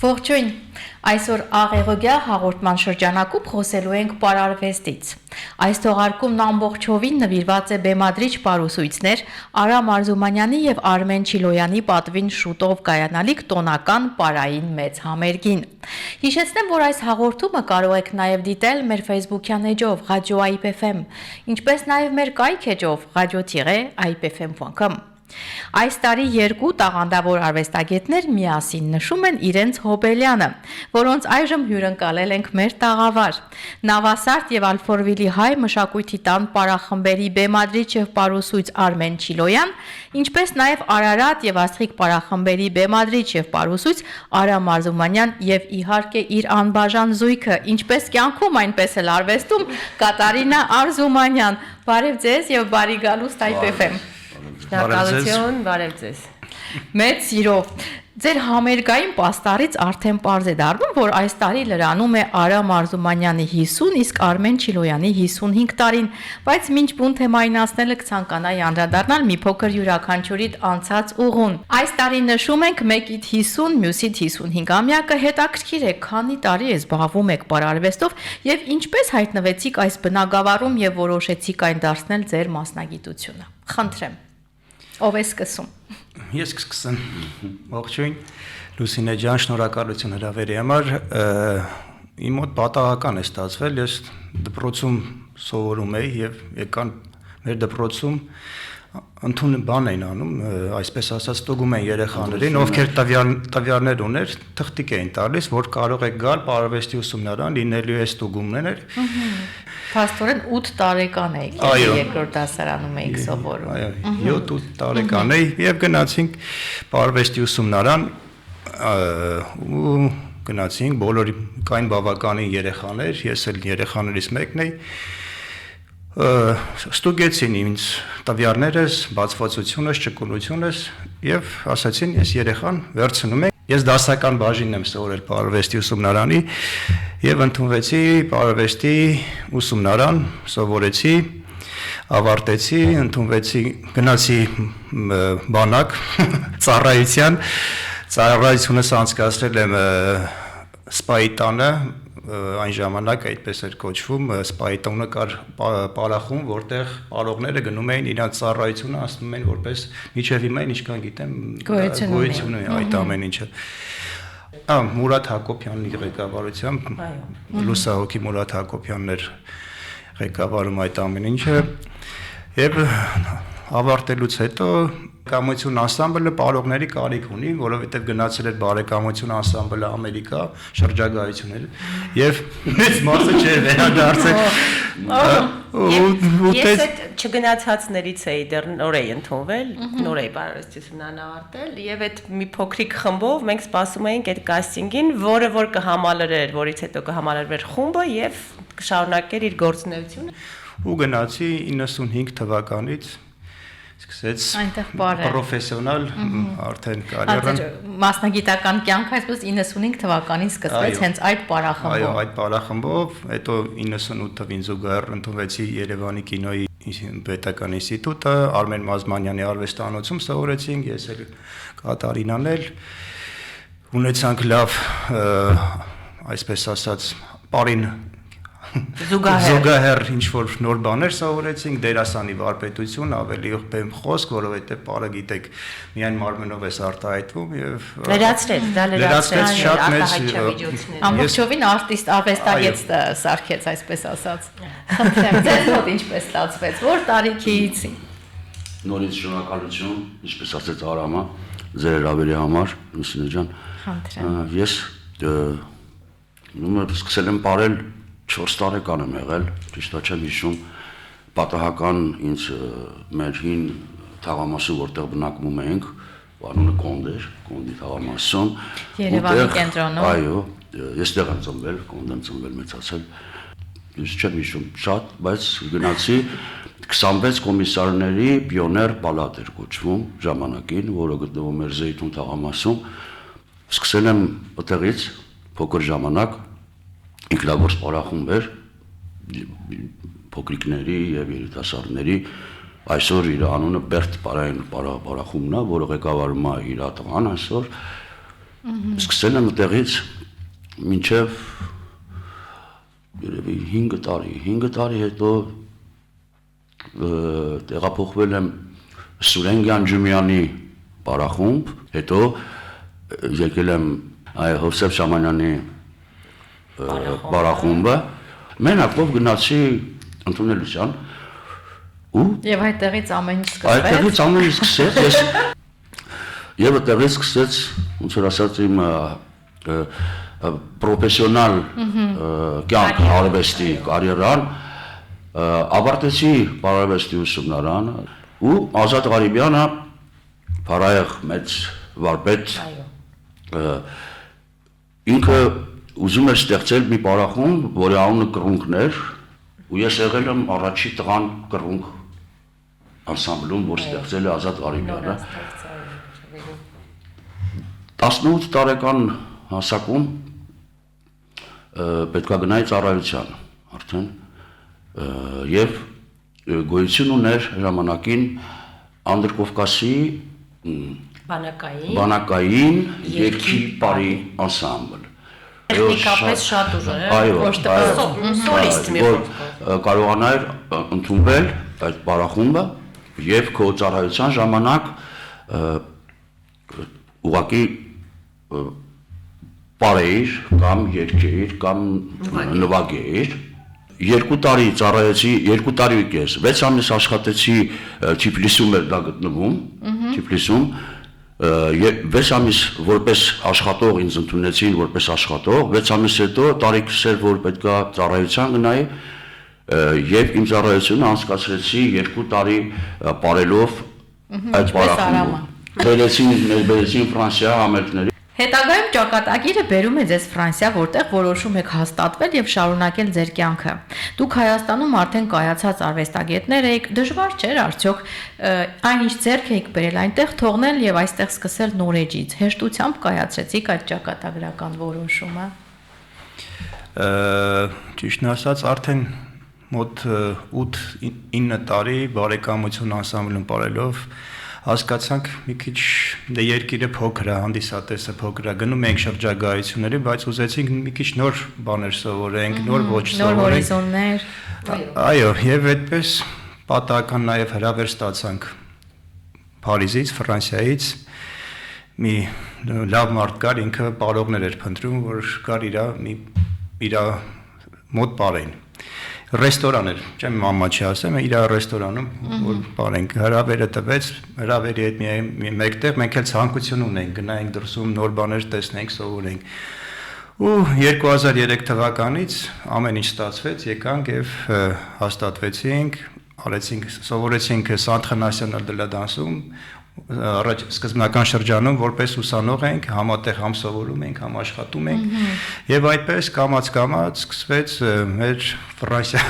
Ողջույն, այսօր աղեղոգյա հաղորդման շրջանակում խոսելու ենք պարարվեստից։ Այս թողարկումն ամբողջովին նվիրված է բեմադրիչ պարուսույցներ Արամ Արզումանյանի եւ Արմեն Չիլոյանի պատվին շուտով կայանալիք տոնական պարային մեծ համերգին։ Հիշեցնեմ, որ այս հաղորդումը կարող եք նաեւ դիտել մեր Facebook-յան էջով Radio IPFM, ինչպես նաեւ մեր կայք էջով radio-ipfm.com։ Այս տարի երկու տաղանդավոր արվեստագետներ միասին նշում են իրենց հոբելյանը, որոնց այժմ հյուրընկալել ենք մեր տաղավար։ Նավասարդ եւ Ալֆորվիլի հայ մշակույթի տան պարախմբերի բեմադրիչ եւ պարուսույց Արմեն Չիլոյան, ինչպես նաեւ Արարատ եւ Աստղիկ պարախմբերի բեմադրիչ եւ պարուսույց Արամ Արզումանյան եւ իհարկե իր անբաժան զույգը, ինչպես կյանքում այնպես էլ արվեստում Կատարինա Արզումանյան։ Բարև ձեզ եւ բարի գալուստ IPFM։ Շնորհակալություն, բարև ձեզ։ Մեծ սիրով։ Ձեր համերգային պաստառից արդեն պարզ է դառնում, որ այս տարի լրանում է Արամ Արզումանյանի 50, իսկ Արմեն Չիլոյանի 55 տարին, բայց մինչ բուն թեմայնացնելը կցանկանայի անդրադառնալ մի փոքր յուրաքանչյուրիդ անցած ուղուն։ Այս տարի նշում ենք մեկիդ 50, մյուսիդ 55-ամյակը, հետաքրքիր է, քանի տարի է զբաղվում եք պարարվեստով եւ ինչպես հայտնվեցիք այս բնագավառում եւ որոշեցիք այն դարձնել ձեր մասնագիտությունը։ Խնդրեմ։ Ով է սկսում։ Ես կսկսեմ։ Ողջույն, Լուսինե ջան, շնորհակալություն հրավերի համար։ Իմ մոտ պատահական է ստացվել, ես դպրոցում սովորում էի եւ եկան մեր դպրոցում ընդունը բան էին անում, այսպես ասած ստուգում են երեխաներին, ովքեր տվյալներ ուներ, թղթիկ էին տալիս, որ կարող եք գալ պարարվեստի ուսումնարան, լինելու է ստուգումներ։ Փաստորեն 8 տարեկան էիք, երկրորդ դասարանում էիք սովորում։ Այո, 7-8 տարեկան էի եւ գնացինք պարարվեստի ուսումնարան ու գնացինք, բոլորի կային բավականին երեխաներ, ես էլ երեխաներից մեկն էի։ Ստուգեցին ինձ տվյալներս, բացվածությունս, ճկունությունս եւ ասացին, ես երեխան վերցնում եմ։ Ես դասական բաժինն եմ սովորել պարարվեստի ուսումնարանի եւ ընդունվեցի պարարվեստի ուսումնարան, սովորեցի, ավարտեցի, ընդունվեցի, գնացի բանակ, ծառայությունս անցկացրել եմ Սպայի տանը, այն ժամանակ այդպես էր կոչվում, Սպայի տանը կար պարախում, որտեղ պարողները գնում էին իրանց ծառայությունը, ասում էին որպես միջև հիմա ինչքան գիտեմ գոյություն ունի այդ ամեն ինչը։ Մուրադ Հակոբյանի ղեկավարությամբ, Լուսահոգի Մուրադ Հակոբյանն էր ղեկավարում այդ ամեն ինչը եւ ավարտելուց հետո Բարեկամություն անսամբլը պարողների կարիք ունի, որովհետև գնացել էր բարեկամություն անսամբլը Ամերիկա, շրջագայություն էր եւ մեծ մասը չէր վերադարձել։ Ես այդ չգնացածներից էի դեռ նոր էի ընդունվել, նոր էի պարարվեստությունն ավարտել եւ այդ մի փոքրիկ խմբով մենք սպասում էինք այդ կաստինգին, որը որ կհամալրեր, որից հետո կհամալրվեր խումբը եւ կշարունակեր իր գործունեությունը։ Ու գնացի 95 թվականից սկսեց պրոֆեսիոնալ արդեն կարիերան մասնագիտական կյանքը այսպես 95 թվականին սկսվեց հենց այդ պարախմբով։ Այո, այդ պարախմբով, հետո 98 թվականին զուգահեռ ընդունվեցի Երևանի կինոյի պետական ինստիտուտը, Արմեն Մազմանյանի արվեստանոցում սովորեցինք, ես էլ Կատարինան էլ ունեցանք լավ, այսպես ասած, պարին զուգահեռ ինչ-որ նոր բաներ սովորեցինք, դերասանի վարպետություն, ավելի բեմ խոսք, որովհետև պարը գիտեք, միայն մարմնով ես արտահայտվում եւ լրացրեց շատ մեծ ամբողջովին արտիստ արվեստագետ սարքեց, այսպես ասած։ Խնդրեմ, ձեզ մոտ ինչպես ստացվեց, որ տարիքից։ Նորից շնորհակալություն, ինչպես ասեց Արամը, ձեր հրավերի համար, Լուսինե ջան։ Խնդրեմ։ Ես սկսել եմ ապրել 4 տարեկան եմ եղել, ճիշտ չեմ հիշում, պատահական ինձ մեր հին թաղամասում, որտեղ բնակվում էինք, անունը Կոնդ էր, Կոնդի թաղամասում։ Երևանի կենտրոնում։ Այո, ես տեղ եմ ծնվել, Կոնդ եմ ծնվել, մեծացել, ես չեմ հիշում շատ, բայց գնացի 26 կոմիսարների պիոներ պալատ էր կոչվում ժամանակին, որը գտնվում էր Զեյթուն թաղամասում, սկսել եմ այդտեղից փոքր ժամանակ ինքնագործ պարախումբ էր փոքրիկների եւ երիտասարդների այսօր իր անունը Բերտ Պարային պարախումբն է, որը ղեկավարում է իր տղան այսօր Սկսել եմ այդտեղից մինչև երևի 5 տարի հետո տեղափոխվել եմ Սուրեն Գանջումյանի պարախումբ, հետո եկել եմ Հովսեփ Շամանյանի պարախումբը, մենակով գնացի ընդունելության ու Եվ այդտեղից ամեն ինչ սկսվեց։ այդտեղից ամեն ինչ սկսեց, եւ այդտեղից սկսեց, ոնց որ ասած իմ պրոֆեսիոնալ կյանք արվեստի կարիերան, ավարտեցի բարարվեստի ուսումնարանը ու Ազատ Ղարիբյանը Փարայեղ մեծ վարպետ ինքը ուզում էր ստեղծել մի պարախումբ, որի անունը Կռունկներ, ու ես եղել եմ առաջի տղան Կռունկ անսամբլում, որ ստեղծել է Ազատ Ղարիբյանը։ 18 տարեկան հասակում պետքա գնայի ծառայության արդեն եւ գոյություն ուներ ժամանակին Անդրկովկասի բանակային երկի պարի անսամբլ։ Տեխնիկապես շատ ուժեղ, Այո, սոլիստ մի որ կարողանար ընդունվել այդ պարախումբը եւ քո ծառայության ժամանակ ուղղակի պարեիր կամ երկեիր կամ նվագեիր 2 տարի ծառայեցի 2 տարի ու կես 6 ամիս աշխատեցի Թիֆլիսում էր դա գտնվում Թիֆլիսում 6 ամիս որպես աշխատող ինձ ընդունեցին որպես աշխատող 6 ամիս հետո տարիքս էր որ պետքա ծառայության գնայի եւ իմ ծառայությունը անցկացրեցի 2 տարի ապարելով այդ պարախումբում բերեցին Ֆրանսիա համերգների Հետագայում ճակատագիրը բերում է ձեզ Ֆրանսիա, որտեղ որոշում եք հաստատվել եւ շարունակել ձեր կյանքը։ Դուք Հայաստանում արդեն կայացած արվեստագետներ եք, դժվար չէր արդյոք այնինչ ձեռք եք բերել այնտեղ թողնել եւ այստեղ սկսել նորեջից։ Հեշտությամբ կայացրեցիք այդ ճակատագրական որոշումը։ Ճիշտն ասած, արդեն մոտ 8-9 տարի բարեկամություն անսամբլում ապրելով հասկացանք մի քիչ դե երկիրը փոքր է, հանդիսատեսը փոքր է, գնում ենք շրջագայությունների, բայց ուզեցինք մի քիչ նոր բաներ սովորենք, նոր ոչ Նոր սովորենք։ հորիզոններ։ Այո, եւ այդպես պատահական նաեւ հրավեր ստացանք Փարիզից, Ֆրանսիայից մի լավ մարդ կար, ինքը պարողներ էր փնտրում, որ կար իր մոտ պարեն։ Ռեստորան էր, չեմ մամա չի ասեմ, իր ռեստորանում որ բարենք հրավերը տվեց, հրավերի հետ մեկտեղ մենք էլ ցանկություն ունենք գնայինք դրսում նոր բաներ տեսնենք, սովորենք։ Ու 2003 թվականից ամեն ինչ ստացվեց, եկանք եւ հաստատվեցինք, սովորեցինք Centre National de la Danse-ում առաջ սկզբնական շրջանում որպես ուսանող ենք, համատեղ համ սովորում ենք, համ աշխատում ենք եւ այդպես կամաց սկսվեց մեր Ֆրանսիա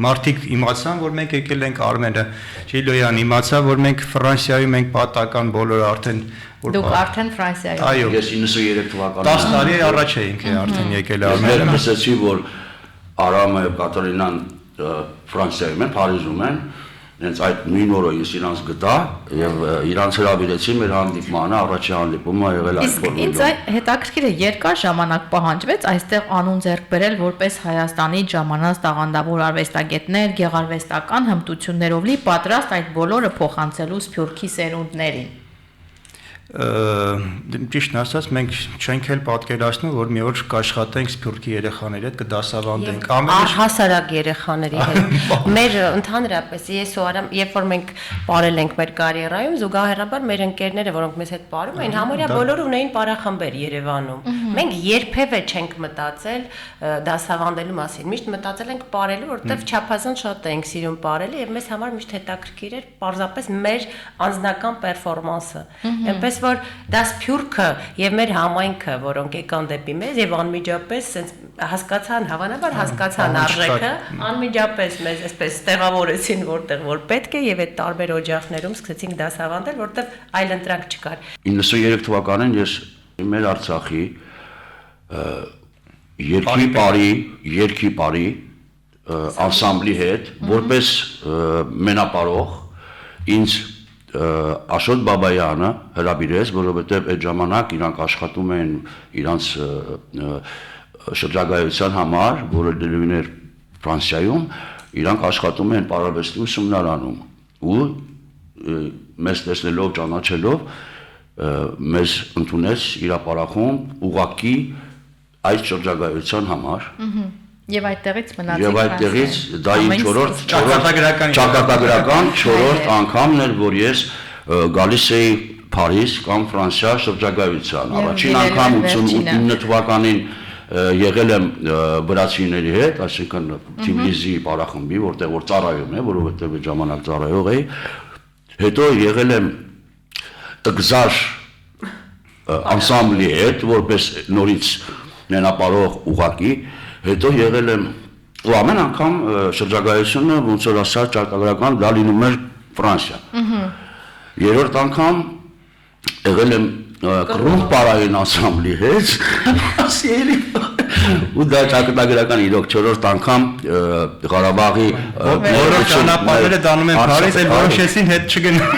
մարդիկ իմացան, որ մենք եկել ենք Արմենը, Չիլոյան իմացա, որ մենք Ֆրանսիայում ենք պատական բոլորը արդեն Դուք արդեն Ֆրանսիայում։ Այո, ես 93 թվականին 10 տարի առաջ էինք արդեն եկել Արմենը։ Ես լսեցի, որ Արամը եւ Կատարինան Ֆրանսիայում են, Փարիզում են, հենց այդ նույն օրը ես իրանց գտա եւ իրանց հրավիրեցի մեր հանդիպմանը, առաջի հանդիպումը եղել այդ Իսկ ինձ հետաքրքիր է երկար ժամանակ պահանջվեց այստեղ անուն ձեռք բերել որպես Հայաստանի ժամանած տաղանդավոր արվեստագետներ, գեղարվեստական հմտություններով լի պատրաստ այդ բոլորը փոխանցելու Սփյուռքի սերունդներին։ Ճիշտն ասած, մենք չենք էլ պատկերացնում, որ մի օր կաշխատենք Սփյուռքի երեխաների հետ, կդասավանդենք առհասարակ երեխաների հետ։ Մեր ընդհանրապես ես ու Արամ, երբ որ մենք ապրել ենք մեր կարիերայում, զուգահեռաբար մեր ընկերները, որոնք մեզ հետ ապրում էին, համարյա բոլորը ունեին պարախմբեր Երևանում։ Մենք երբևէ չենք մտածել դասավանդելու մասին։ Միշտ մտածել ենք ապրելու, որովհետև չափազանց շատ ենք սիրում ապրել եւ մեզ համար միշտ հետաքրքիր էր պարզապես մեր անձնական պերֆորմանսը։ Այնպես որ դա Սփյուռքը եւ մեր համայնքը, որոնք եկան դեպի մեզ եւ անմիջապես sense հասկացան, հավանաբար հասկացան արժեքը, անմիջապես մեզ այսպես տեղավորեցին որտեղ որ պետք է եւ այդ տարբեր օջախներում սկսեցինք դասավանդել, որտեղ այլ ընտրանք չկար։ 93 թվականին ես մեր Արցախի երկի պարի անսամբլի հետ որպես մենապարող ինձ Աշոտ Բաբայանը հրավիրեց, որովհետև այդ ժամանակ իրանք աշխատում էին իրանց շրջագայության համար, որը դրվում էր Ֆրանսիայում, իրանք աշխատում են պարարվեստի ուսումնարանում ու մեզ տեսնելով, ճանաչելով մեզ ընդունեց իր ապարախում ուղակի այդ շրջագայության համար Եվ այդտեղից մնացի Եվ այդտեղից դա իմ 4-րդ ճակատագրական 4-րդ անգամն էր, որ ես գալիս էի Փարիզ կամ Ֆրանսիա շրջագայության։ Առաջին անգամ 89 թվականին եղել եմ վրացիների հետ, այսինքն Թիֆլիսի պարախմբի, որտեղ որ ծառայում է, որովհետև այդ ժամանակ ծառայող էի։ Հետո եղել եմ Տգզար անսամբլի հետ, որպես նորից նենապարող ուղակի, հետո եղել եմ ու ամեն անգամ շրջագայությունը ոնց որ ասած ճարտարական դա լինում էր Ֆրանսիա։ Երրորդ անգամ եղել եմ Կռունկ պարային անսամբլի հետ, ասիելի ու դա ճարտարական իրոք 4-րդ անգամ Ղարաբաղի բոլոր ճանապարհները դանում են Փարիզ, այլ որոշեցին հետ չգնալ։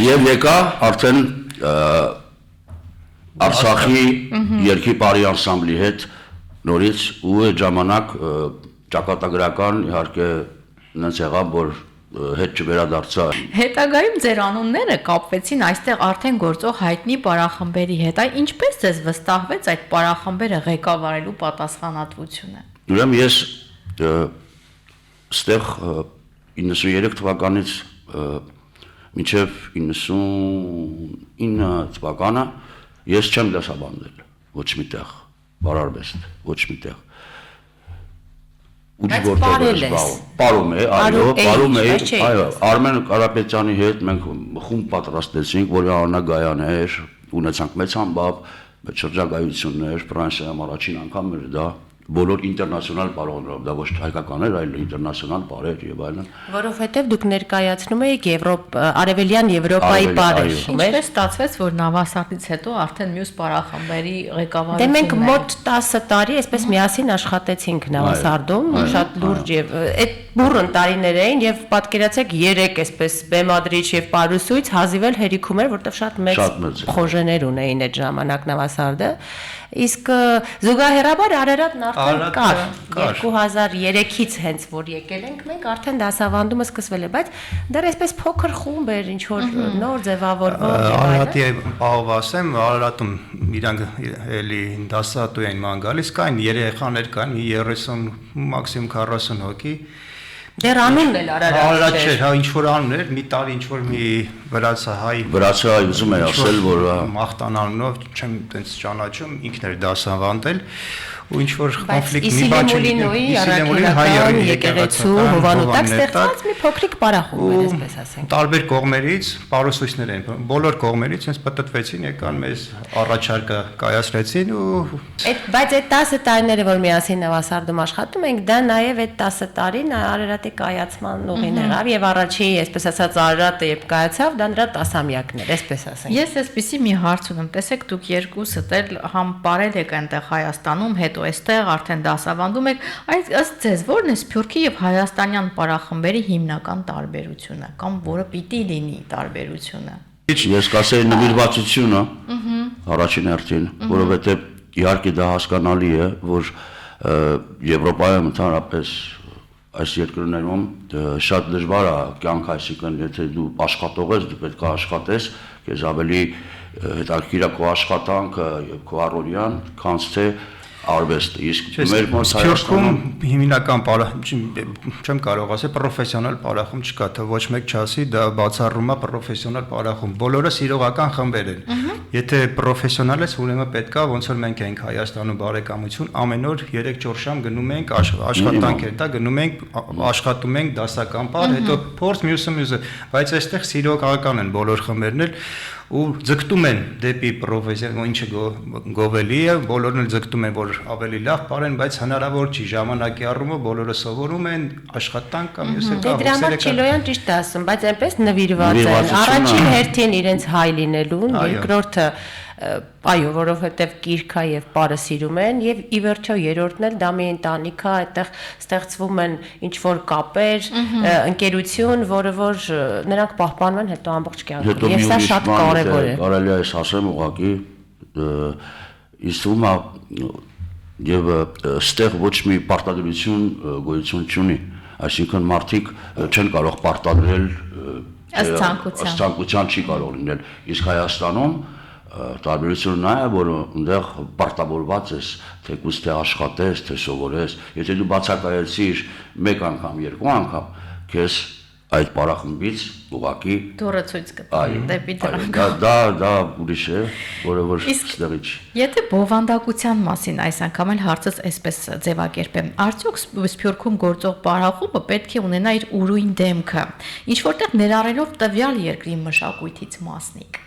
Եվ եկա արդեն Արցախի երկի պարի անսամբլի հետ նորից ու այդ ժամանակ ճակատագրական իհարկե նենց եղավ, որ հետ չվերադարձա։ Հետագայում ձեր անունները կապվեցին այստեղ արդեն գործող հայտնի պարախմբերի հետ։ Այ ինչպես ձեզ վստահվեց այդ պարախմբերը ղեկավարելու պատասխանատվությունը։ Ուրեմն ես ստեղ 93 թվականից մինչև 99 թվականը ես չեմ դասավանդել ոչ միտեղ, բարարվեստ, ոչ միտեղ։ Ուրիշ որտեղ պարում է, այո, Արմեն Կարապետյանի հետ մենք խումբ պատրաստեցինք, որի անունը Գայան էր, ունեցանք մեծ համբավ, մեծ շրջագայություններ, Ֆրանսիայում առաջին անգամ էր դա, բոլոր ինտերնացիոնալ պարողներով, դա ոչ հայկական էր, այլ ինտերնացիոնալ պարեր եւ այլն։ Որովհետեւ դուք ներկայացնում եք Արևելյան Եվրոպայի պարեր։ Ինչպես ստացվեց, որ Նավասարդից հետո արդեն մյուս պարախմբերի ղեկավարությունն Դե մենք մոտ 10 տարի այսպես միասին աշխատեցինք Նավասարդում, շատ լուրջ եւ այդ բուրըն տարիներ էին եւ պատկերացեք 3 այսպես բեմադրիչ եւ պարուսույց հազիվել հերիքում էր, որտեղ շատ մեծ խոժեներ ունեին այդ ժամանակ Նավասարդը։ Իսկ զուգահեռաբար Արարատն արդեն կար 2003-ից հենց որ եկել ենք մենք արդեն դասավանդումը սկսվել է, բայց դեռ այսպես փոքր խումբ էր, ինչ որ նոր ձևավորվող Արարատի պահով ասեմ, Արարատում իրանք էլի դասատու էին ման գալիս, կային երեխաներ կային 30 մաքսիմում 40 հոգի Դեռ անունն էլ Արարատ չէր, հա ինչ որ անուն էր, մի տարի ինչ որ մի վրացահայ ուզում էր ասել, որ մախտանալով չեմ տենց ճանաչում, ինքն էր դասավանդել ու ինչ որ կոնֆլիկտ մի բան Իսիլեմուլին եկեղեցու Հովանուտակ ստեղծած մի փոքրիկ պարախումբ էր, այսպես ասենք։ Տարբեր կողմերից պարուսույցներ են, բոլոր կողմերից հենց պատտվեցին, եկան մեզ առաջարկը կայացրեցին ու բայց այդ 10 տարիները, որ միասին Նավասարդում աշխատում ենք, դա նաև այդ 10 տարին Արարատի կայացման ուղին եղավ եւ առաջի, այսպես ասած, Արարատը երբ կայացավ, դա նրա 10-ամյակն էր, այսպես ասենք։ Ես այսպեսի մի հարց ունեմ, տեսեք դուք երկուսդ էլ համ ապարել եք այնտեղ Հայաստանում, հետո այստեղ արդեն դասավանդում եք, այդ ըստ ձեզ ո՞րն է Սփյուռքի եւ հայաստանյան պարախմբերի հիմնական տարբերությունը կամ որը պիտի լինի տարբերությունը։ Ես կասեի նվիրվածությունը առաջին հերթին, որովհետեւ իհարկե դա հասկանալի է, որ Եվրոպայում ընդհանրապես այս երկրներում շատ դժվար է կյանք, այսինքն եթե դու աշխատող ես, դու պետք է աշխատես, քեզ ավելի հետաքրքիր է քո աշխատանքը եւ քո առօրյան, քան թե արվեստը։ Իսկ մեր Սփյուռքում հիմնական չեմ կարող ասել պրոֆեսիոնալ պարախում չկա, թե ոչ մեկ չասի, դա բացառում է պրոֆեսիոնալ պարախում։ Բոլորը սիրողական խմբեր են։ Եթե պրոֆեսիոնալ ես, ուրեմն պետքա ոնց որ մենք ենք Հայաստանում բարեկամություն, ամեն օր 3-4 ժամ գնում ենք աշխատանք էր, դա գնում ենք, աշխատում ենք դասական պար, հետո փորձ մյուսը, բայց այստեղ սիրողական են բոլոր խմբերն էլ ու ձգտում են դեպի պրոֆեսիոնալ, ինչը գովելի է, բոլորն էլ ձգտում են, որ ավելի լավ պարեն, բայց հնարավոր չի ժամանակի առումով բոլորը սովորում են աշխատանք կամ մյուսը կա։ Դե դրա համար Չիլոյան ճիշտ է ասում, բայց այնպես նվիրված են։ Առաջին հերթին իրենց հայ լինելուն, երկրորդը այո, որովհետև գիրքա եւ պարը սիրում են եւ ի վերջո երրորդն էլ դա մի ընտանիք է, այդտեղ ստեղծվում են ինչ որ կապեր, ընկերություն, որը որ նրանք պահպանվում են հետո ամբողջ կյանքում։ Եվ սա շատ կարեւոր է։ Կարելի է այս ասեմ ուղղակի իսում եւ ստեղ ոչ մի պարտադրություն գոյություն չունի, այսինքն մարդիկ չեն կարող պարտադրել ըստ ցանկության չի կարող լինել, իսկ Հայաստանում տարբերությունը նա է, որ այնտեղ պարտավորված ես, թեկուզ թե աշխատես, թե սովորես, եթե դու բացակայեցիր մեկ անգամ, երկու անգամ, քեզ այդ պարախմբից ուղղակի դուրը ցույց կտա դեպի դրանք։ Դա ուրիշ է, որը որ ստեղի չի։ Եթե բովանդակության մասին այս անգամ էլ հարցս այսպես ձևակերպեմ, արդյոք Սփյուռքում գործող պարախումբը պետք է ունենա իր ուրույն դեմքը, ինչ որտեղ ներառելով տվյալ երկրի մշակույթից մասնիկ։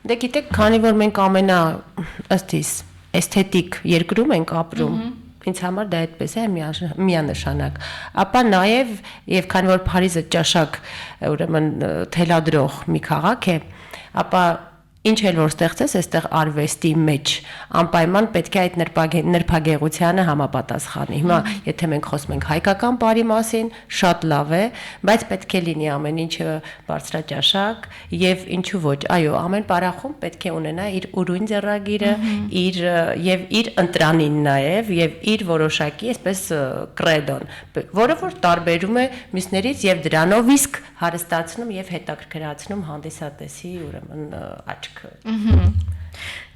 Դե գիտեք, քանի որ մենք ըստ իս էսթետիկ երկրում ենք ապրում, ինձ համար դա այդպես է միանշանակ, ապա եւ քանի որ Փարիզը ճաշակ ուրեմն թելադրող մի քաղաք է, ապա ինչ էլ որ ստեղծես այստեղ արվեստի մեջ անպայման պետք է այդ նրբագեղությանը համապատասխանի։ Հիմա եթե մենք խոսում ենք հայկական բարի մասին, շատ լավ է, բայց պետք է լինի ամեն ինչը բարձրաճաշակ եւ ինչու ոչ, այո, ամեն պարախում պետք է ունենա իր ուրույն ձեռագիրը, իր ընտրանին նաեւ եւ իր որոշակի այսպես կրեդոն, որը որ տարբերում է մյուսներից եւ դրանով իսկ հարստացնում եւ հետաքրքրացնում հանդիսատեսի ուրեմն աչք։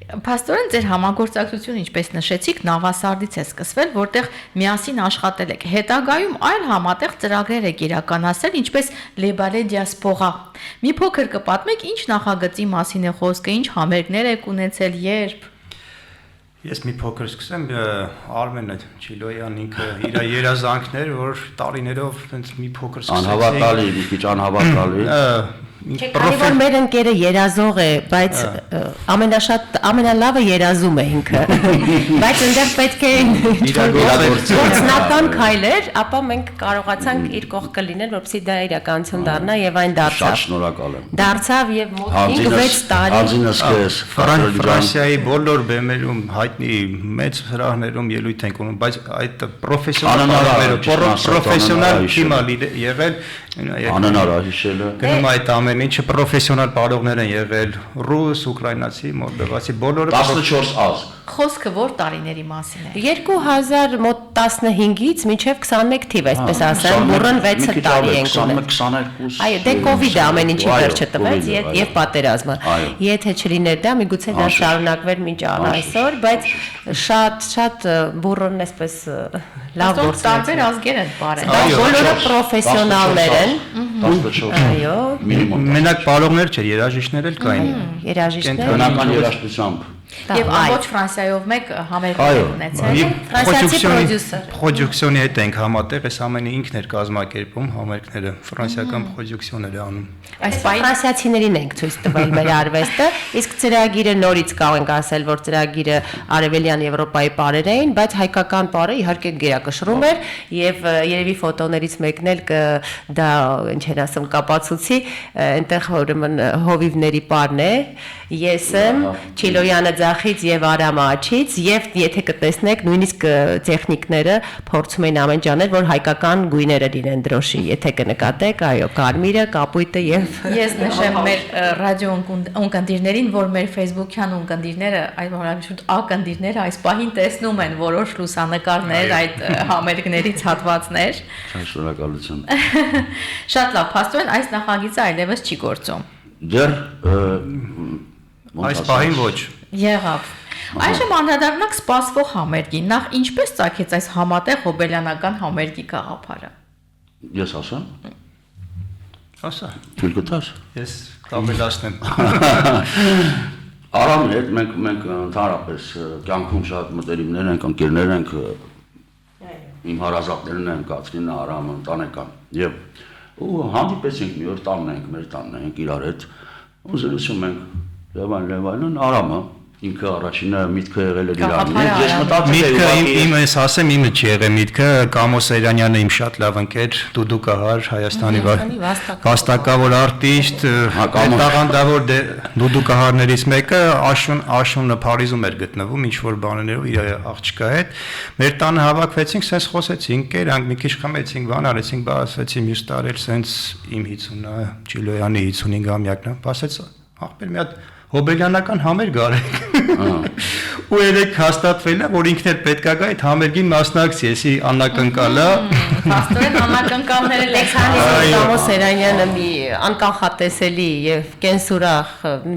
Փաստորեն ձեր համագործակցությունը, ինչպես նշեցիք, Նավասարդից է սկսվել, որտեղ միասին աշխատել եք։ Հետագայում այլ համատեղ ծրագրեր եք իրականացրել, ինչպես Լեբալե դիասպորա։ Մի փոքր կպատմեք, ինչ նախագծի մասին է խոսքը, ինչ համերգներ եք ունեցել, երբ։ Ես մի փոքր սկսեմ, Արմենը Չիլոյան ինքը իր երազանքներ, որ տարիներով այնց մի փոքր սկսեցին։ Անհավատալի, մի քիչ անհավատալի։ Քանի որ մեր ընկերը երազող է, բայց ամենալավը երազում է ինքը, բայց այնտեղ պետք է գործնական քայլեր, ապա մենք կարողացանք իր կողքը լինել, որպեսզի դա իրականություն դառնա եւ այն դարձավ։ Շատ շնորհակալ եմ։ Դարձավ եւ մոտ 5-6 տարի։ Անձինս քեզ Ֆրանսիայի բոլոր բեմերում հայտնի մեծ հրահներում ելույթ ենք ունում, բայց այդ պրոֆեսիոնալ թիմը եղել անհնար է հիշելը։ Գնում այդ ամեն ինչը պրոֆեսիոնալ պարողներ են եղել, ռուս, ուկրաինացի, մոլդովացի, բոլորը 14 ազգ։ Խոսքը որ տարիների մասին է։ 2000 մոտ 15-ից մինչև 21 թիվ, այսպես ասեմ, բուրըն 6 տարի ենք ունել։ 21-22։ Այո, դե կովիդը ամեն ինչի վերջը տվեց եւ պատերազմը։ Եթե չլիներ դա, միգուցե դա շարունակվեր մինչ այսօր, բայց շատ բուրըն այսպես լավ գործ տարբեր ազգեր են բարել։ Դա բոլորը պրոֆեսիոնալներ են։ 14։ Այո։ մենակ պարողներ չէ, երաժիշտներ էլ կային։ Երաժիշտներ։ Բնական երաժշտությամբ։ Եվ ամբողջ Ֆրանսիայով մեկ համերգներ ունեցել։ Ֆրանսիացի պրոդյուսեր։ Պրոդյուկցիոնի հետ ենք համատեղ, այս ամենը ինքն էր կազմակերպում համերգները, ֆրանսիական պրոդյուկցիոներ անում։ Այս ֆրանսիացիներին ենք ցույց տվել մեր արվեստը, իսկ ծրագիրը նորից կարող ենք ասել, որ ծրագիրը Արևելյան Եվրոպայի պարեր էին, բայց հայկական պարը իհարկե գերակշռում էր եւ երևի ֆոտոներից մեկն էլ դա ինչ են ասում կապացուցի, այնտեղ ուրեմն հովիվների պարն է, ես եմ Չիլոյանը ձախից եւ Արամը աջից եւ եթե կտեսնեք նույնիսկ տեխնիկները փորձում են ամեն ջանել որ հայկական գույները լինեն դրոշի եթե կնկատեք այո կարմիրը կապույտը եւ Ես նշեմ մեր ռադիո ունկնդիրներին որ մեր Facebook-յան ունկնդիրները այլ շուտ ակնդիրները այս պահին տեսնում են որոշ լուսանկարներ այդ համերգներից հատվածներ Շնորհակալություն Շատ լավ փաստորեն այս նախագիծը այլևս չի գործում Դեռ Այս պահին ոչ Եղավ Այժմ անդրադառնանք սպասվող համերգին նախ ինչպես ծագեց այս համատեղ հոբելյանական համերգի գաղափարը Ես ասեմ Ասա Թույլ կտաս Ես կապելացնեմ Արամն հետ մենք ընդհանրապես կյանքում շատ մտերիմներ ենք, ընկերներ ենք իմ հարազատներն են Կացրինը, Արամը, ընտանեկան եւ ու հանդիպեցինք մի օր տանն ենք, մեր տանն ենք իրար հետ ու զրուցում ենք Լևան Լևանն Արամը ինքը առաջինը միտքը եղել է Գաղափարը դրան։ Ես մտածել Միտքը եմ իմ ես ասեմ իմը չի եղել միտքը Կամո Սեյրանյանը իմ շատ լավ ընկեր Դուդուկահար Հայաստանի վաստակավոր արտիստ տաղանդավոր Դուդուկահարներից մեկը Աշունը Փարիզում էր գտնվում ինչ որ բաներով իր աղջկա հետ մեր տանը հավաքվեցինք sense խոսեցինք կերանք մի քիչ խմեցինք բան արեցինք բա ասեցի մյուս տարել sense իմ 50-ը Չիլոյանի 55-ամյակն է ասեց ախպեր մի հատ հոբելյանական համերգ արեք ու երեք հաստատվել է որ ինքն էլ պետք է գա այդ համերգին մասնակցի էսի անակնկալա Փաստորեն անակնկալները Քանի Կամո Սեյրանյանը մի անկանխատեսելի եւ կենսուրախ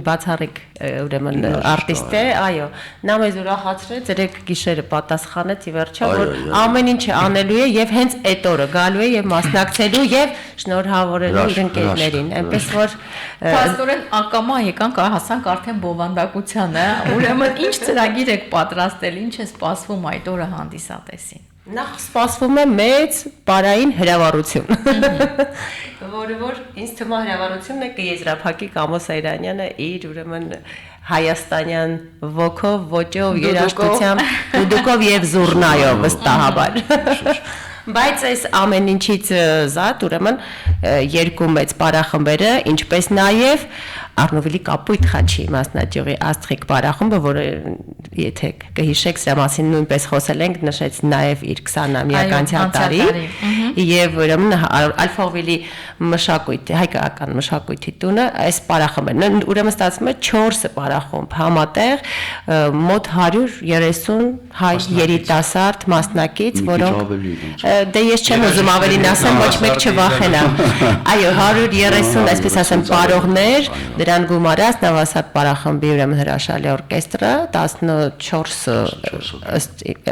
բացառիկ ուրեմն արտիստ է, այո, նա մեզ ուրախացրեց երեք գիշերը պատասխանեց ի վերջո որ ամեն ինչը անելու է եւ հենց այդ օրը գալու է եւ մասնակցելու եւ շնորհավորելու իր ընկերներին, այնպես որ Փաստորեն ակամա եկանք հասանք արդեն բովանդակությանը, ուրեմն ինչ ծրագիր եք պատրաստել, ինչ է սպասվում այդ օրը հանդիսատեսին։ Նախ սպասվում է մեծ բարային հրավառություն, որը որ ինձ թվում է հրավառությունն է կեզրափակի Կամո Սեյրանյանը իր ուրեմն հայաստանյան ոգով, ոճով, երաժշտությամբ, դուդուկով եւ զուռնայով վստահաբար։ Բայց այս ամեն ինչից զատ ուրեմն երկու մեծ պարախմբերը, ինչպես նաև Արնովելի կապույտ խաչի մասնաճյուղի Աստղիկ պարախումբը, որը եթե կհիշեք, սրա մասին նույնպես խոսել ենք, նշեց նաև իր 20-ամյակ տարի, եւ ուրեմն Ալֆողվիլի մշակույթի, հայկական մշակույթի տունը այս պարախմբն, ուրեմն ստացվում է 4 պարախումբ համատեղ մոտ 130 հայ երիտասարդ մասնակից, որոնք դե ես չեմ ուզում ավելին ասեմ, ոչ մեկ չվախենա։ Այո, 130, այսպես ասեմ, պարողներ, դրան գումարած Նավասարդ պարախմբի ուրեմն հրաշալի օրկեստրը 14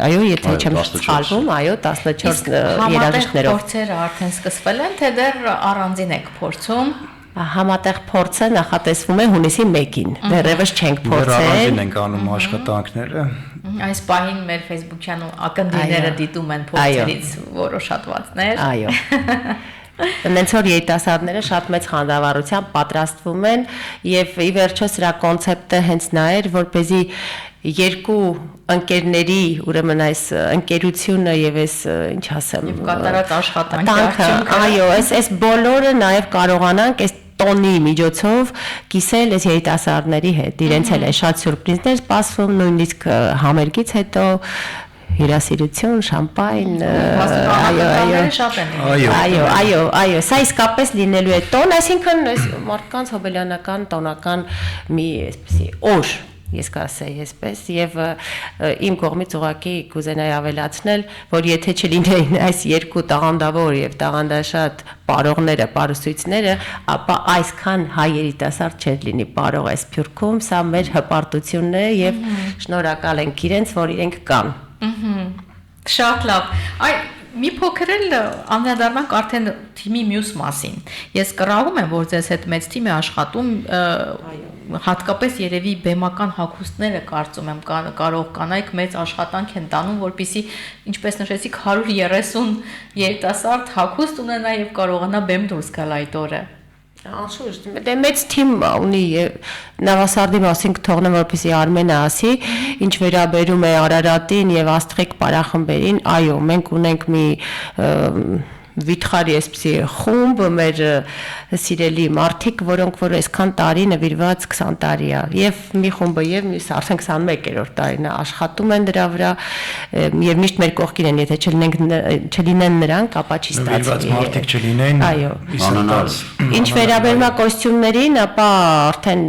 այո, եթե չեմ սխալվում, այո, 14 երաժիշտներով։ Փորձերը արդեն սկսվել են, թե դեռ առանձին եք փորձում։ Համատեղ փորձը նախատեսվում է հունիսի 1-ին։ Դեռևս չենք փորձել։ Առանձին ենք անում աշխատանքները։ Այս պահին մեր Facebook-յան ակնդիները դիտում են փորձերից որոշատվածներ։ Այո։ Նենց որ երիտասարդները շատ մեծ խանդավառությամբ պատրաստվում են եւ ի վերջո սրա կոնցեպտը հենց նա էր, որպեսզի երկու ընկերների, ուրեմն այս ընկերությունը եւ այս ինչ ասեմ, եւ կատարած աշխատանքը, այո, այս բոլորը նաեւ կարողանանք այս տոնի միջոցով կիսել այս երիտասարդների հետ։ Իրենց էլ է շատ սյուրպրիզներ սպասվում, նույնիսկ համերգից հետո հյուրասիրություն, շամպայն, այո, սա իսկապես լինելու է տոն, այսինքն մարդկանց հոբելյանական տոնական մի այսպեսի օր, ես կասեի այսպես, եւ իմ կողմից ուղղակի կուզենայի ավելացնել, որ եթե չլինեին այս երկու տաղանդավոր եւ տաղանդաշատ պարողները, պարուսույցները, ապա այսքան հայ երիտասարդ չէր լինի պարող այս Սփյուռքում, սա մեր հպարտությունն է եւ շնորհակալ ենք իրենց, որ իրենք կան։ Շատ լավ։ Այ մի փոքր էլ անդրադառնանք արդեն թիմի մյուս մասին։ Ես կռահում եմ, որ ձեզ հետ մեծ թիմ է աշխատում, հատկապես երևի բեմական հագուստները կարծում եմ կարող կանայք մեծ աշխատանք են տանում, որպեսզի ինչպես նշեցիք 130 երիտասարդ հագուստ ունենա եւ կարողանա բեմ դուրս գալ այդ օրը։ Անշուշտ, դե մեծ թիմ ունի Նավասարդի մասին կթողնեմ, որպեսզի Արմենը ասի, ինչ վերաբերում է Արարատին եւ Աստղիկ պարախմբերին, այո, մենք ունենք մի վիթխարի այսպիսի խումբ, մեր սիրելի մարդիկ, որոնք որ այսքան տարի նվիրված 20 տարի է, եւ մի խումբը եւ մյուս արդեն 21-րդ տարին է աշխատում են դրա վրա եւ միշտ մեր կողքին են, եթե չլինեն նրանք, ապա չի ստացվի։ Նվիրված մարդիկ չլինեն։ Այո։ Իսկապես։ Ինչ վերաբերում է կոստյումներին, ապա արդեն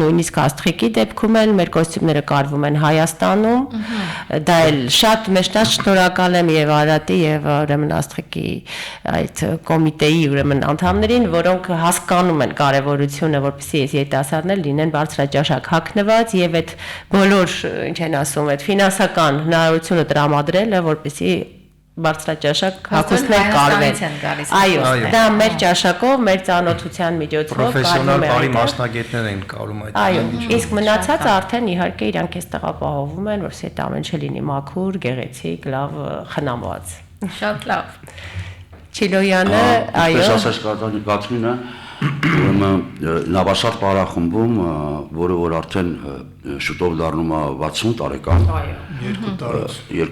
նույնիսկ Աստղիկի դեպքում էլ մեր կոստյումները կարվում են Հայաստանում։ Դա էլ շատ մեջնած շնորհակալ եմ եւ Արարատի եւ ուրեմն Աստղիկի այդ կոմիտեի ուրեմն անդամներին, որոնք հասկանում են կարևորությունը, որպեսզի այս երիտասարդներ լինեն բարձրաճաշակ հագնված եւ այդ բոլոր, ինչ են ասում, այդ ֆինանսական հնարավորությունը տրամադրելը, որպեսզի բարձրաճաշակ հագուստներ կարվեն։ Այո, դա մեր ճաշակով, մեր ծանոթության միջոցով պրոֆեսիոնալ բարի մասնագետներ են կարում այդ։ Այո, իսկ մնացածը արդեն իհարկե իրանք էս տեղապահովում են, որպեսզի այդ ամեն ինչը լինի մաքուր, գեղեցիկ, լավ խնամված։ Շատ լավ։ Չիլոյանը, այո։ Պես ասած Գացմինը Ուրեմն Նավասարդ պարախմբում, որը որ արդեն շուտով դառնում է 60 տարեկան, Այո։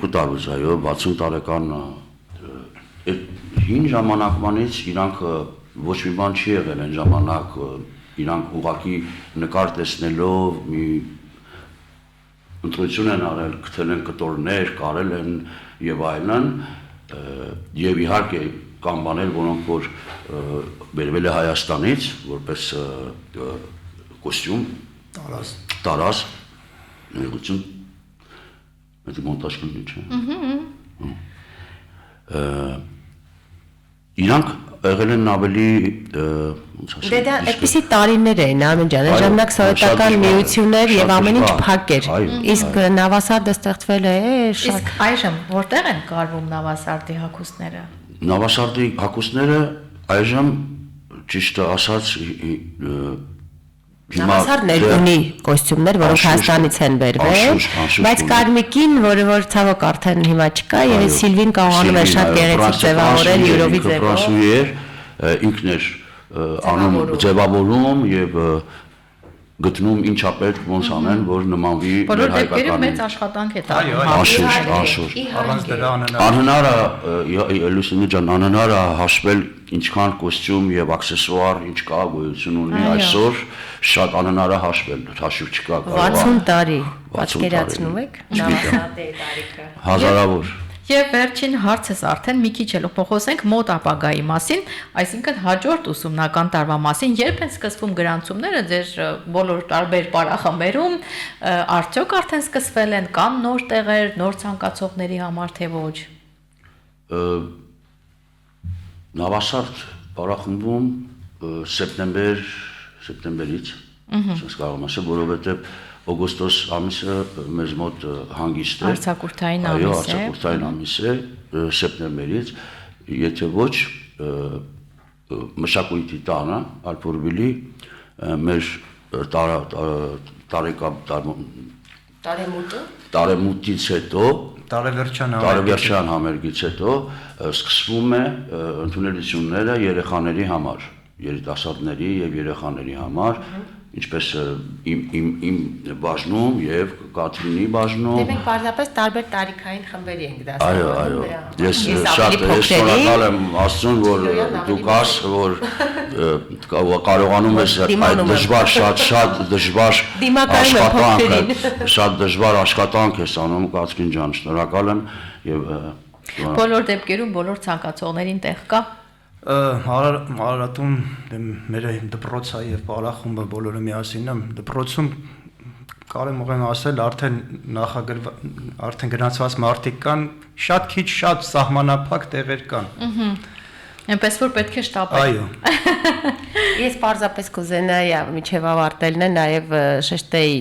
2 տարուց, այո, 60 տարեկան հին ժամանակվանից իրանք ոչ մի բան չի եղել այն ժամանակ, իրանք ուղղակի նկար տեսնելով մի ընտրություն են արել, գտել են կտորներ, կարել են եւ այլն, եւ իհարկե կան բաներ, որոնք որ բերվել է Հայաստանից, որպես կոստյում, տարազ, ներողություն, դա մոնտաժ կլինի, չէ։ Իրանք եղել են ավելի ոնց ասեմ։ Դե դա այդպիսի տարիներ էին, Արմեն ջան, այն ժամանակ սովետական միություններ եւ ամեն ինչ փակ էր։ Իսկ Նավասարդը ստեղծվել է շատ։ Իսկ այժմ որտեղ են կարվում Նավասարդի հագուստները։ Նավասարդի հագուստները այժմ ճիշտ ասած Նավասարդն էլ ունի կոստյումներ, որոնք Հայաստանից են բերվել, բայց Կարմիկին, որը որ ցավոք արդեն հիմա չկա, եւ Սիլվին կարողանում է շատ գեղեցիկ ձևավորել յուրովի ձևով։ Ինքն էր անում ձևավորում եւ գտնում ինչա պետք ոնց անեն, որ նմանվի Բոլոր դեպքերում մեծ աշխատանք է տալու։ Անշուշտ։ Առանց դրա Անհնար է Լուսինե ջան, անհնար է հաշվել ինչքան կոստյում եւ աքսեսուար ինչ կա գոյություն ունի այսօր, շատ անհնար է հաշվել, հաշիվ չկա։ 60 տարի, պատկերացնում եք Նավասարդի տարիքը։ Հազարավոր։ Եվ վերջին հարցս արդեն մի քիչ էլ փոխոսենք մոտ ապագայի մասին, այսինքն հաջորդ ուսումնական տարվա մասին, երբ են սկսվում գրանցումները ձեր բոլոր տարբեր պարախմբերում, արդյոք արդեն սկսվել են, կան նոր տեղեր, նոր ցանկացողների համար թե ոչ։ Նավասարդ պարախմբում սեպտեմբերից, ասես կարող եմ ասել, որովհետև օգոստոս ամիսը մեզ մոտ հանգիստ է։ Արձակուրդային ամիս է։ Այո, արձակուրդային ամիս է սեպտեմբերից, եթե ոչ մշակույթի տանը Ալփորվիլի մեր տարեմուտից հետո տարեվերջյան համերգից հետո սկսվում է ընդունելությունները երեխաների համար, երիտասարդների եւ երեխաների համար, ինչպես իմ բաժնում եւ Կատրինի բաժնում։ Դե մենք պարզապես տարբեր տարիքային խմբերի ենք Այո, դասավորում։ ես շատ շնորհակալ եմ Աստծուն, որ դու կաս, որ կարողանում ես այդ դժվար շատ դժվար շատ դժվար աշխատանք ես անում Կատրին ջան, շնորհակալ եմ եւ Բոլոր դեպքերում բոլոր ցանկացողներին տեղ կա։ Հարարատում մեր դպրոցը եւ պարախումբը բոլորը միասին եմ դպրոցում կարող եմ ասել արդեն գնացված մարդիկ կան շատ քիչ շատ սահմանափակ տեղեր կան Այնպես որ պետք է շտապել Այո Ես պարզապես կուզենայի միջև ավարտելն է նաեւ շեշտեի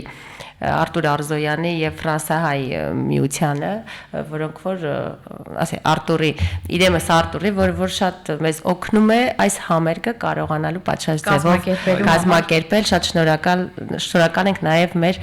Արտուր Արզոյանի եւ Ֆրանսահայ միությանը, որոնք որ ասե Արտուրի, իրեմս Արտուրի, որ շատ մեզ օգնում է այս համերգը կարողանալու պատշաճ ձևով կազմակերպել, շատ շնորհակալ ենք նաեւ մեր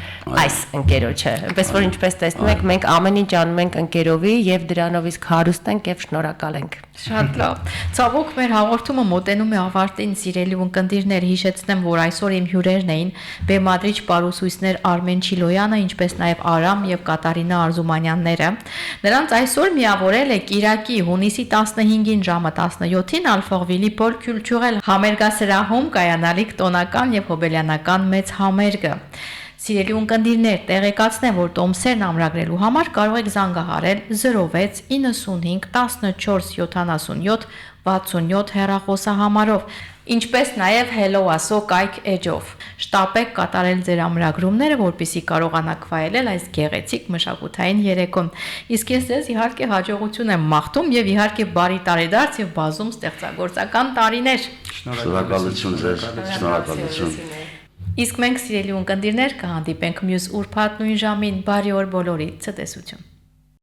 այս ընկերոջը։ Այնպես որ ինչպես տեսնում եք, մենք ամեն ինչ անում ենք ընկերովի եւ դրանով իսկ հարուստ ենք եւ շնորհակալ ենք։ Շատ լավ։ Ցավոք մեր հաղորդումը մոտենում է ավարտին, սիրելի ունկնդիրներ, հիշեցնեմ, որ այսօր իմ հյուրերն էին բեմադրիչ պարուսույցներ Արմեն Չիլոյանը, ինչպես նաև Արամ եւ Կատարինա Արզումանյանները։ Նրանց այսօր միավորել է Կիրակի հունիսի 15-ին ժամը 17-ին Ալֆորվիլի Պոլ Քյուլտուրել համերգասրահում կայանալիք տոնական եւ հոբելյանական մեծ համերգը։ Սիրելի ունկնդիրներ, տեղեկացնեմ, որ տոմսերն ամրագրելու համար կարող եք զանգահարել 06 95 14 77 67 հեռախոսահամարով, ինչպես նաև Hello Aso կայք էջով։ Շտապեք կատարել ձեր ամրագրումները, որպեսզի կարողանաք վայելել այս գեղեցիկ մշակութային երեկոն։ Իսկ ես ձեզ իհարկե հաջողություն եմ մաղթում եւ իհարկե բարի տարեդարձ եւ բազում ստեղծագործական տարիներ։ Շնորհակալություն ձեզ, շնորհակալություն։ Իսկ մենք սիրելի ունկնդիրներ կհանդիպենք մյուս ուրբաթ նույն ժամին, բարի օր բոլորիդ, ցտեսություն։